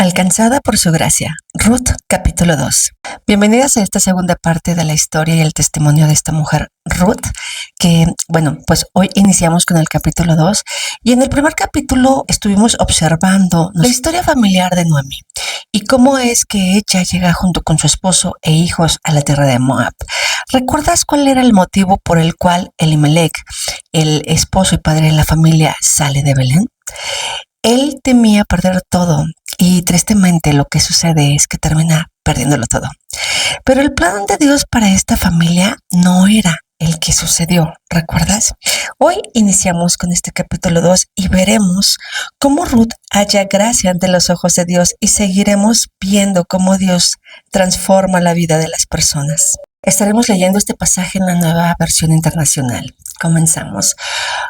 Alcanzada por su gracia. Ruth, capítulo 2. Bienvenidas a esta segunda parte de la historia y el testimonio de esta mujer, Ruth, que, pues hoy iniciamos con el capítulo 2 y en el primer capítulo estuvimos observando la historia familiar de Noemí y cómo es que ella llega junto con su esposo e hijos a la tierra de Moab. ¿Recuerdas cuál era el motivo por el cual Elimelech, el esposo y padre de la familia, sale de Belén? Él temía perder todo y tristemente lo que sucede es que termina perdiéndolo todo. Pero el plan de Dios para esta familia no era el que sucedió, ¿recuerdas? Hoy iniciamos con este capítulo 2 y veremos cómo Ruth halla gracia ante los ojos de Dios y seguiremos viendo cómo Dios transforma la vida de las personas. Estaremos leyendo este pasaje en la Nueva Versión Internacional. Comenzamos.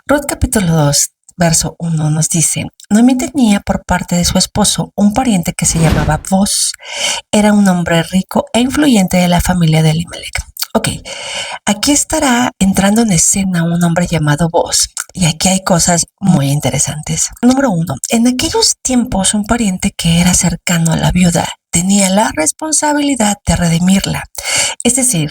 Ruth capítulo 2. Verso 1 nos dice: Noemí tenía por parte de su esposo un pariente que se llamaba Boz. Era un hombre rico e influyente de la familia de Elimelech. Ok, aquí estará entrando en escena un hombre llamado Boz. Y aquí hay cosas muy interesantes. Número 1. En aquellos tiempos, un pariente que era cercano a la viuda tenía la responsabilidad de redimirla. Es decir,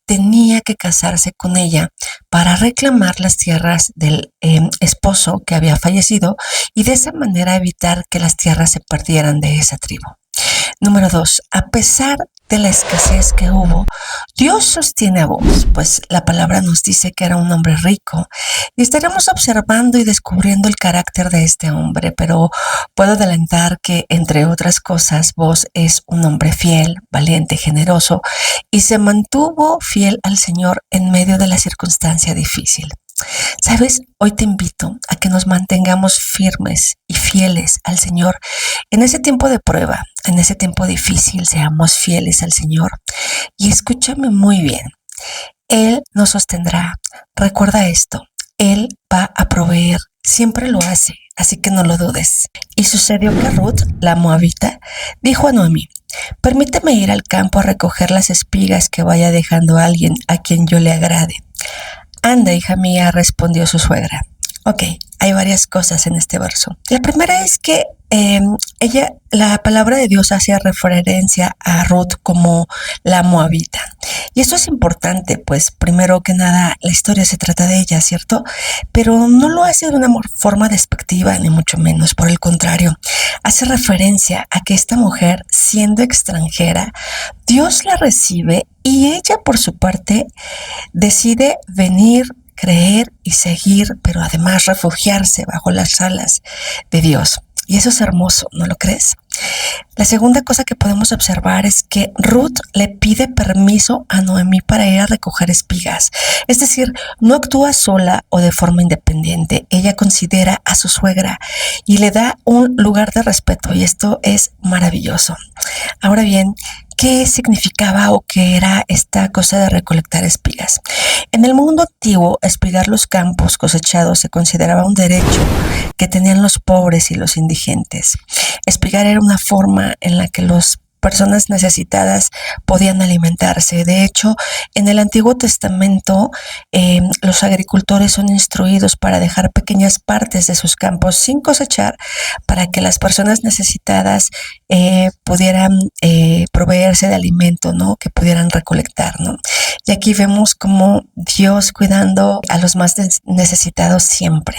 tenía que casarse con ella para reclamar las tierras del esposo que había fallecido y de esa manera evitar que las tierras se perdieran de esa tribu. Número 2. A pesar de la escasez que hubo, Dios sostiene a Boz, pues la palabra nos dice que era un hombre rico y estaremos observando y descubriendo el carácter de este hombre, pero puedo adelantar que, entre otras cosas, Boz es un hombre fiel, valiente, generoso y se mantuvo fiel al Señor en medio de la circunstancia difícil. ¿Sabes? Hoy te invito a que nos mantengamos firmes y fieles al Señor. En ese tiempo de prueba, en ese tiempo difícil, seamos fieles al Señor. Y escúchame muy bien, Él nos sostendrá. Recuerda esto, Él va a proveer, siempre lo hace, así que no lo dudes. Y sucedió que Ruth, la moabita, dijo a Noemí: permíteme ir al campo a recoger las espigas que vaya dejando a alguien a quien yo le agrade. Anda, hija mía, respondió su suegra. Ok, hay varias cosas en este verso. La primera es que la palabra de Dios hace referencia a Ruth como la moabita. Y eso es importante, pues primero que nada la historia se trata de ella, ¿cierto? Pero no lo hace de una forma despectiva, ni mucho menos. Por el contrario, hace referencia a que esta mujer, siendo extranjera, Dios la recibe y ella por su parte decide venir, creer y seguir, pero además refugiarse bajo las alas de Dios. Y eso es hermoso, ¿no lo crees? La segunda cosa que podemos observar es que Ruth le pide permiso a Noemí para ir a recoger espigas. Es decir, no actúa sola o de forma independiente. Ella considera a su suegra y le da un lugar de respeto, y esto es maravilloso. Ahora bien, ¿qué significaba o qué era esta cosa de recolectar espigas? En el mundo antiguo, espigar los campos cosechados se consideraba un derecho que tenían los pobres y los indigentes. Espigar era una forma en la que las personas necesitadas podían alimentarse. De hecho, en el Antiguo Testamento, los agricultores son instruidos para dejar pequeñas partes de sus campos sin cosechar para que las personas necesitadas pudieran proveerse de alimento, ¿no? Que pudieran recolectar, ¿no? Y aquí vemos como Dios cuidando a los más necesitados siempre.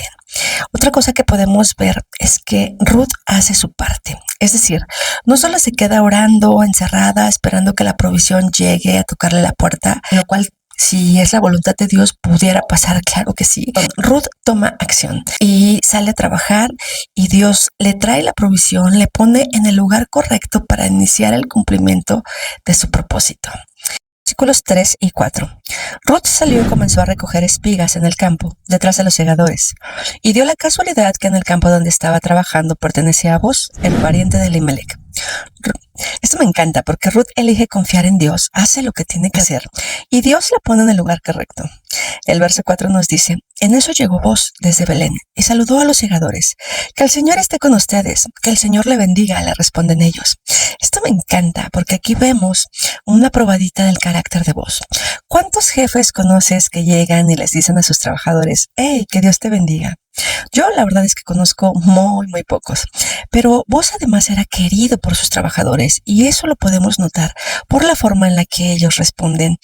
Otra cosa que podemos ver es que Ruth hace su parte. Es decir, no solo se queda orando, encerrada, esperando que la provisión llegue a tocarle la puerta, lo cual, si es la voluntad de Dios, pudiera pasar, claro que sí. Ruth toma acción y sale a trabajar y Dios le trae la provisión, le pone en el lugar correcto para iniciar el cumplimiento de su propósito. Versículos 3 y 4. Ruth salió y comenzó a recoger espigas en el campo, detrás de los segadores. Y dio la casualidad que en el campo donde estaba trabajando pertenecía a Boz, el pariente de Elimelech. Esto me encanta porque Ruth elige confiar en Dios, hace lo que tiene que hacer y Dios la pone en el lugar correcto. El verso 4 nos dice, en eso llegó Booz desde Belén y saludó a los segadores. Que el Señor esté con ustedes, que el Señor le bendiga, le responden ellos. Esto me encanta porque aquí vemos una probadita del carácter de Booz. ¿Cuántos jefes conoces que llegan y les dicen a sus trabajadores, hey, que Dios te bendiga? Yo la verdad es que conozco muy pocos, pero Booz además era querido por sus trabajadores y eso lo podemos notar por la forma en la que ellos responden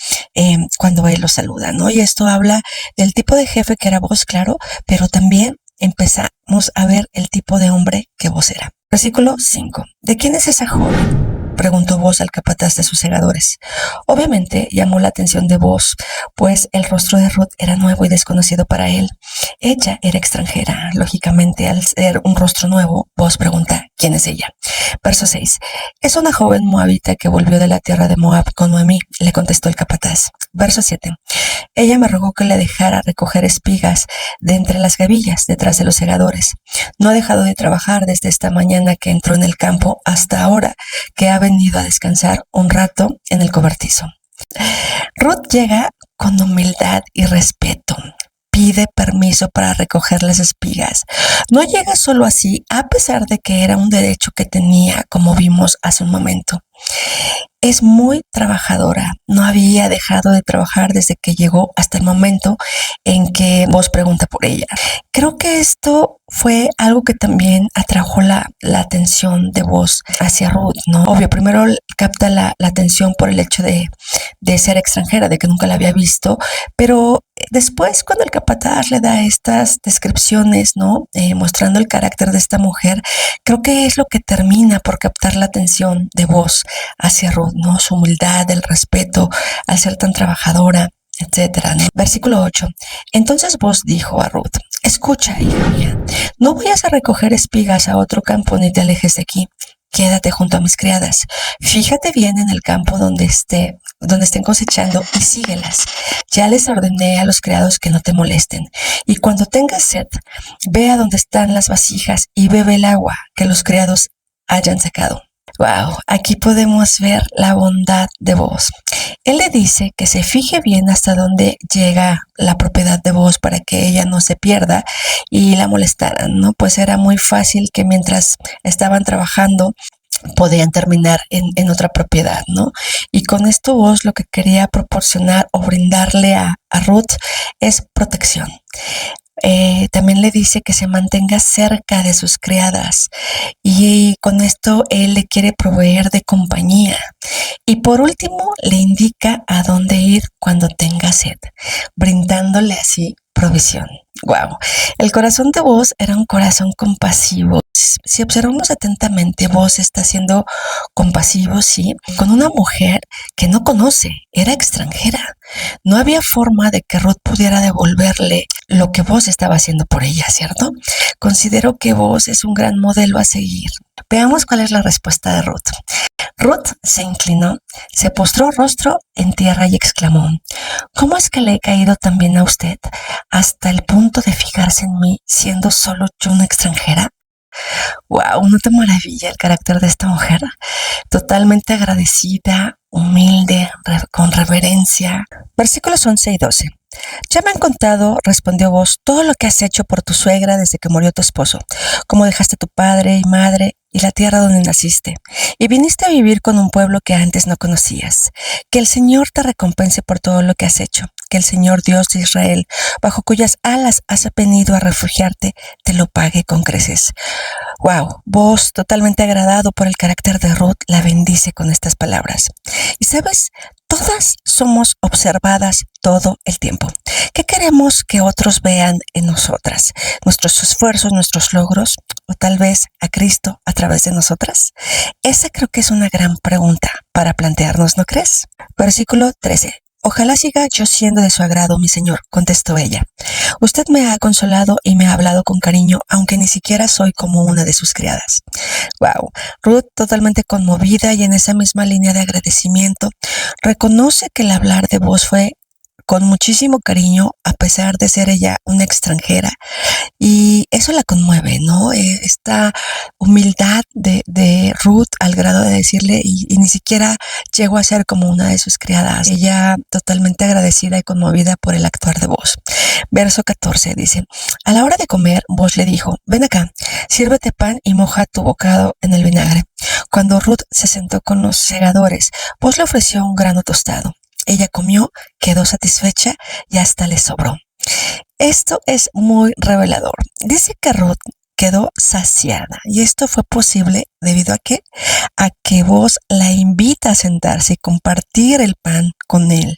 cuando él los saluda, ¿no? Y esto habla del tipo de jefe que era Booz, claro, pero también empezamos a ver el tipo de hombre que Booz era. Versículo 5. ¿De quién es esa joven?, preguntó Booz al capataz de sus segadores. Obviamente llamó la atención de Booz, pues el rostro de Ruth era nuevo y desconocido para él. Ella era extranjera. Lógicamente, al ser un rostro nuevo, Booz pregunta, ¿quién es ella? Verso 6. Es una joven moabita que volvió de la tierra de Moab con Noemí, le contestó el capataz. Verso 7. Ella me rogó que le dejara recoger espigas de entre las gavillas detrás de los segadores. No ha dejado de trabajar desde esta mañana que entró en el campo hasta ahora que ha venido a descansar un rato en el cobertizo. Ruth llega con humildad y respeto. Pide permiso para recoger las espigas. No llega solo así, a pesar de que era un derecho que tenía, como vimos hace un momento. Es muy trabajadora. No había dejado de trabajar desde que llegó hasta el momento en que Booz pregunta por ella. Creo que esto fue algo que también atrajo la atención de Booz hacia Ruth, ¿no? Obvio, primero capta la atención por el hecho de ser extranjera, de que nunca la había visto, pero después cuando el capataz le da estas descripciones, ¿no? Mostrando el carácter de esta mujer, creo que es lo que termina por captar la atención de Booz hacia Ruth, ¿no? Su humildad, el respeto al ser tan trabajadora, etcétera, ¿no? Versículo 8. Entonces Booz dijo a Ruth, escucha, hija mía, no vayas a recoger espigas a otro campo ni te alejes de aquí. Quédate junto a mis criadas. Fíjate bien en el campo donde estén cosechando y síguelas. Ya les ordené a los criados que no te molesten. Y cuando tengas sed, ve a donde están las vasijas y bebe el agua que los criados hayan sacado. Wow, aquí podemos ver la bondad de Booz. Él le dice que se fije bien hasta dónde llega la propiedad de Booz para que ella no se pierda y la molestaran, ¿no? Pues era muy fácil que mientras estaban trabajando podían terminar en otra propiedad, ¿no? Y con esto Booz lo que quería proporcionar o brindarle a Ruth es protección. También le dice que se mantenga cerca de sus criadas y con esto él le quiere proveer de compañía. Y por último le indica a dónde ir cuando tenga sed, brindándole así provisión. Wow, el corazón de Booz era un corazón compasivo. Si observamos atentamente, Booz está siendo compasivo, sí, con una mujer que no conoce, era extranjera. No había forma de que Ruth pudiera devolverle lo que Booz estaba haciendo por ella, ¿cierto? Considero que Booz es un gran modelo a seguir. Veamos cuál es la respuesta de Ruth. Ruth se inclinó, se postró rostro en tierra y exclamó, ¿cómo es que le he caído también a usted hasta el punto de fijarse en mí siendo solo yo una extranjera? Wow, ¿no te maravilla el carácter de esta mujer? Totalmente agradecida, humilde, con reverencia. Versículos 11 y 12. Ya me han contado, respondió Booz, todo lo que has hecho por tu suegra desde que murió tu esposo, cómo dejaste a tu padre y madre y la tierra donde naciste, y viniste a vivir con un pueblo que antes no conocías. Que el Señor te recompense por todo lo que has hecho, que el Señor Dios de Israel, bajo cuyas alas has venido a refugiarte, te lo pague con creces. Wow, Booz, totalmente agradado por el carácter de Ruth, la bendice con estas palabras. Y sabes, todas somos observadas todo el tiempo. ¿Qué queremos que otros vean en nosotras? ¿Nuestros esfuerzos, nuestros logros? ¿O tal vez a Cristo a través de nosotras? Esa creo que es una gran pregunta para plantearnos, ¿no crees? Versículo 13. Ojalá siga yo siendo de su agrado, mi señor, contestó ella. Usted me ha consolado y me ha hablado con cariño, aunque ni siquiera soy como una de sus criadas. Wow, Ruth, totalmente conmovida y en esa misma línea de agradecimiento, reconoce que el hablar de Booz fue con muchísimo cariño, a pesar de ser ella una extranjera. Y eso la conmueve, ¿no? Esta humildad de Ruth al grado de decirle, y ni siquiera llegó a ser como una de sus criadas. Ella totalmente agradecida y conmovida por el actuar de Boaz. Verso 14 dice, a la hora de comer, Boaz le dijo, ven acá, sírvete pan y moja tu bocado en el vinagre. Cuando Ruth se sentó con los segadores, Boaz le ofreció un grano tostado. Ella comió, quedó satisfecha y hasta le sobró. Esto es muy revelador. Dice que Ruth quedó saciada y esto fue posible debido a que Boaz la invita a sentarse y compartir el pan con él.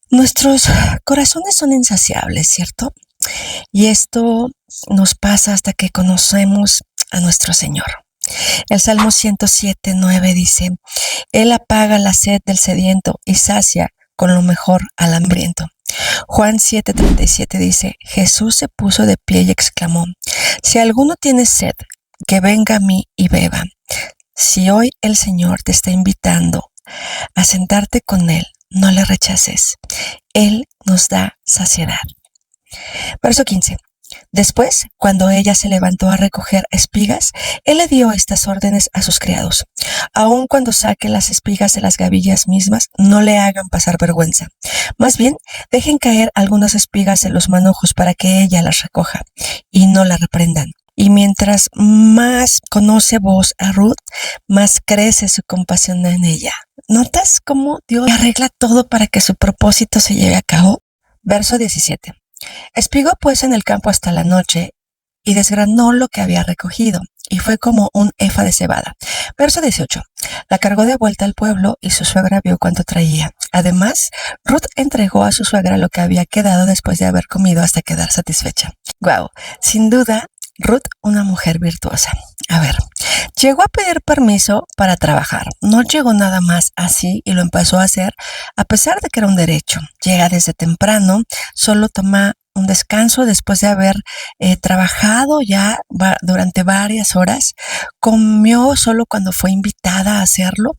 Nuestros corazones son insaciables, ¿cierto? Y esto nos pasa hasta que conocemos a nuestro Señor. El Salmo 107:9 dice, Él apaga la sed del sediento y sacia con lo mejor al hambriento. Juan 7:37 dice, Jesús se puso de pie y exclamó, si alguno tiene sed, que venga a mí y beba. Si hoy el Señor te está invitando a sentarte con Él, no le rechaces. Él nos da saciedad. Verso 15. Después, cuando ella se levantó a recoger espigas, él le dio estas órdenes a sus criados. Aun cuando saque las espigas de las gavillas mismas, no le hagan pasar vergüenza. Más bien, dejen caer algunas espigas en los manojos para que ella las recoja y no la reprendan. Y mientras más conoce Boaz a Ruth, más crece su compasión en ella. ¿Notas cómo Dios arregla todo para que su propósito se lleve a cabo? Verso 17. Espigó pues en el campo hasta la noche y desgranó lo que había recogido, y fue como un efa de cebada. Verso 18. La cargó de vuelta al pueblo y su suegra vio cuánto traía. Además, Ruth entregó a su suegra lo que había quedado después de haber comido hasta quedar satisfecha. Wow, sin duda, Ruth, una mujer virtuosa. A ver, llegó a pedir permiso para trabajar. No llegó nada más así y lo empezó a hacer a pesar de que era un derecho. Llega desde temprano, solo toma un descanso después de haber trabajado ya durante varias horas. Comió solo cuando fue invitada a hacerlo.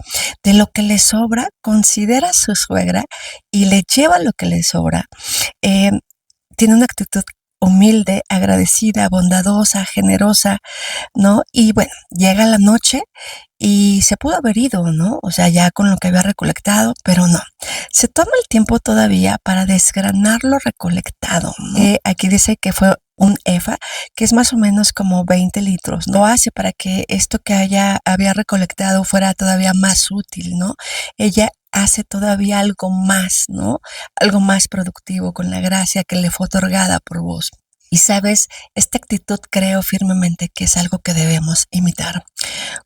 De lo que le sobra, considera a su suegra y le lleva lo que le sobra. Tiene una actitud humilde, agradecida, bondadosa, generosa, ¿no? Y bueno, llega la noche y se pudo haber ido, ¿no? O sea, ya con lo que había recolectado, pero no. Se toma el tiempo todavía para desgranar lo recolectado, ¿no? Aquí dice que fue un efa, que es más o menos como 20 litros. Lo hace para que esto que había recolectado fuera todavía más útil, ¿no? Ella hace todavía algo más, ¿no? Algo más productivo con la gracia que le fue otorgada por Boaz. Y sabes, esta actitud creo firmemente que es algo que debemos imitar.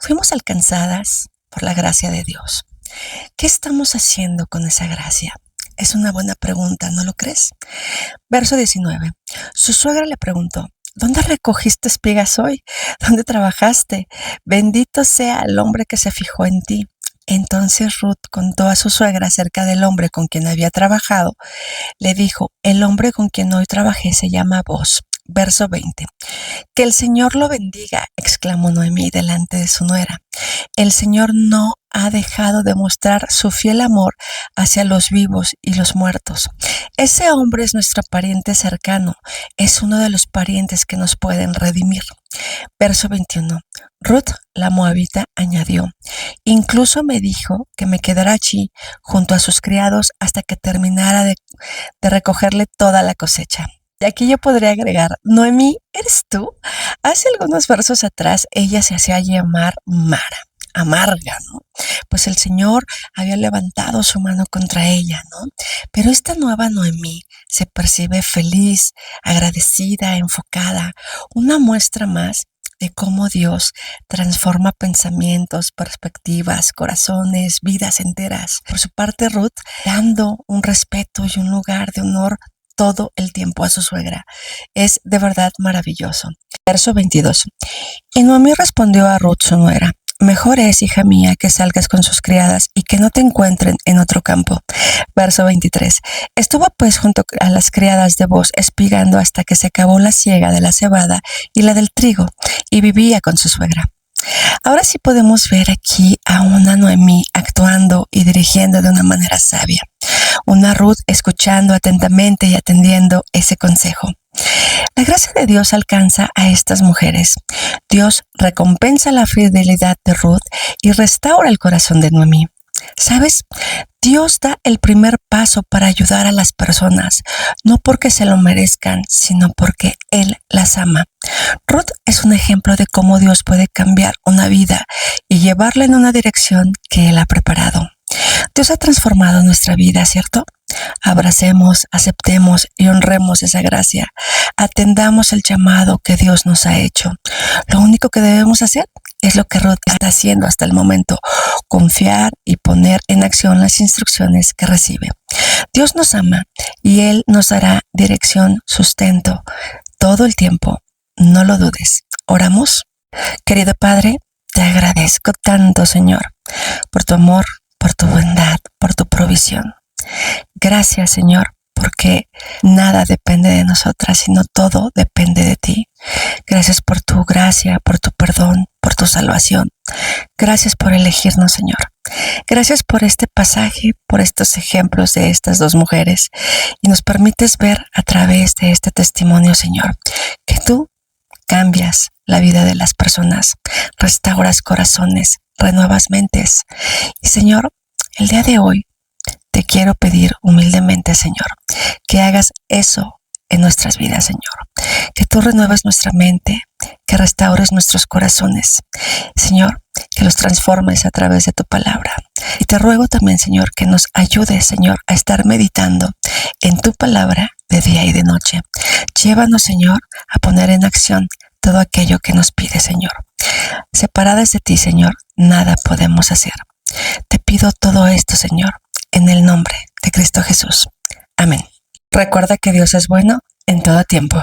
Fuimos alcanzadas por la gracia de Dios. ¿Qué estamos haciendo con esa gracia? Es una buena pregunta, ¿no lo crees? Verso 19. Su suegra le preguntó, ¿dónde recogiste espigas hoy? ¿Dónde trabajaste? Bendito sea el hombre que se fijó en ti. Entonces Ruth contó a su suegra acerca del hombre con quien había trabajado. Le dijo, el hombre con quien hoy trabajé se llama Boaz. Verso 20. Que el Señor lo bendiga, exclamó Noemí delante de su nuera. El Señor no ha dejado de mostrar su fiel amor hacia los vivos y los muertos. Ese hombre es nuestro pariente cercano, es uno de los parientes que nos pueden redimir. Verso 21. Ruth, la moabita, añadió, incluso me dijo que me quedara allí junto a sus criados hasta que terminara de recogerle toda la cosecha. Y aquí yo podría agregar, Noemí, ¿eres tú? Hace algunos versos atrás ella se hacía llamar Mara, amarga, ¿no? Pues el Señor había levantado su mano contra ella, ¿no? Pero esta nueva Noemí se percibe feliz, agradecida, enfocada, una muestra más de cómo Dios transforma pensamientos, perspectivas, corazones, vidas enteras. Por su parte, Ruth, dando un respeto y un lugar de honor todo el tiempo a su suegra. Es de verdad maravilloso. Verso 22. Y Noemí respondió a Ruth, su nuera, mejor es, hija mía, que salgas con sus criadas y que no te encuentren en otro campo. Verso 23. Estuvo pues junto a las criadas de Boaz espigando hasta que se acabó la siega de la cebada y la del trigo, y vivía con su suegra. Ahora sí podemos ver aquí a una Noemí actuando y dirigiendo de una manera sabia. una Ruth escuchando atentamente y atendiendo ese consejo. La gracia de Dios alcanza a estas mujeres. Dios recompensa la fidelidad de Ruth y restaura el corazón de Noemí. ¿Sabes? Dios da el primer paso para ayudar a las personas, no porque se lo merezcan, sino porque Él las ama. Ruth es un ejemplo de cómo Dios puede cambiar una vida y llevarla en una dirección que Él ha preparado. Dios ha transformado nuestra vida, ¿cierto? Abracemos, aceptemos y honremos esa gracia. Atendamos el llamado que Dios nos ha hecho. Lo único que debemos hacer es lo que Ruth está haciendo hasta el momento: confiar y poner en acción las instrucciones que recibe. Dios nos ama y Él nos dará dirección, sustento todo el tiempo. No lo dudes. ¿Oramos? Querido Padre, te agradezco tanto, Señor, por tu amor, por tu bondad, por tu provisión. Gracias, Señor, porque nada depende de nosotras, sino todo depende de ti. Gracias por tu gracia, por tu perdón, por tu salvación. Gracias por elegirnos, Señor. Gracias por este pasaje, por estos ejemplos de estas dos mujeres. Y nos permites ver a través de este testimonio, Señor, que tú cambias la vida de las personas, restauras corazones, renuevas mentes. Y, Señor, el día de hoy te quiero pedir humildemente, Señor, que hagas eso en nuestras vidas, Señor. Que tú renueves nuestra mente, que restaures nuestros corazones. Señor, que los transformes a través de tu palabra. Y te ruego también, Señor, que nos ayudes, Señor, a estar meditando en tu palabra de día y de noche. Llévanos, Señor, a poner en acción todo aquello que nos pide, Señor. Separadas de ti, Señor, nada podemos hacer. Te pido todo esto, Señor, en el nombre de Cristo Jesús. Amén. Recuerda que Dios es bueno en todo tiempo.